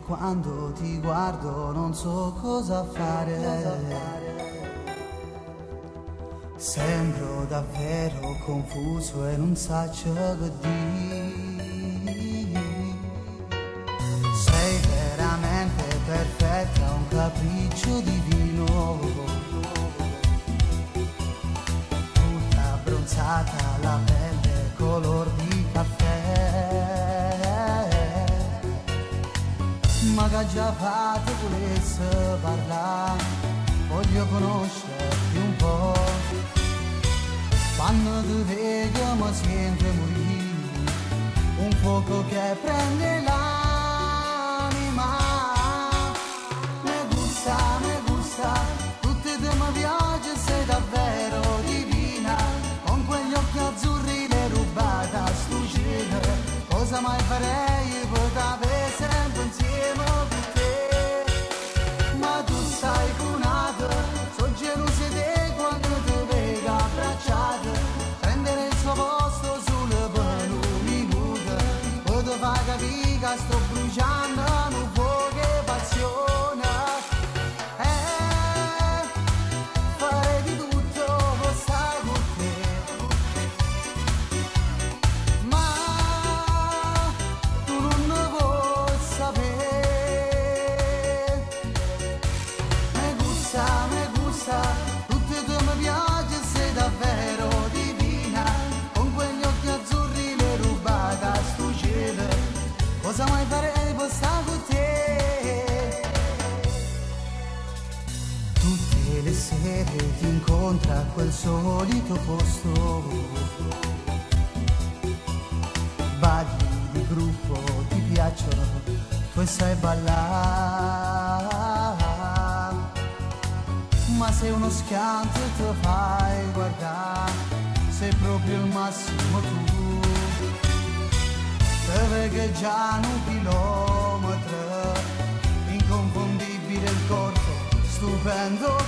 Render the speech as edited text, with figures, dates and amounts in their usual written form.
quando ti guardo non so cosa fare. Sembro davvero confuso e non saccio che dire. Sei veramente perfetta, un capriccio divino. Tutta abbronzata, la pelle color di caffè. Ma che già fate volesse parlare, voglio conoscerti un po'. Quando ti vedo mi sento morire, un fuoco che prende l'anima. Me gusta, tutti te mi piace, sei davvero divina. Con quegli occhi azzurri le rubata a sto cielo. Cosa mai farei per avere sempre insieme con te? Ma tu sai cunato, so geloso di te quando ti vedo abbracciato. Prendere il suo posto sulle per un minuto, poi ti fa capire che sto bruciando un fuoco e passione. Farei di tutto per stare con te, ma tu non ne vuoi sapere. Me gusta, tutti tu mi piace, sei davvero divina. Con quegli occhi azzurri le rubate a sto cielo. Cosa mai farei per stare con te? Tutte le sere ti incontra a quel solito posto. Balli di gruppo ti piacciono, tu sai ballare. Ma sei uno schianto e ti fai guardare, sei proprio il massimo tu. Te vegheggiano un chilometro, inconfondibile il corpo, stupendo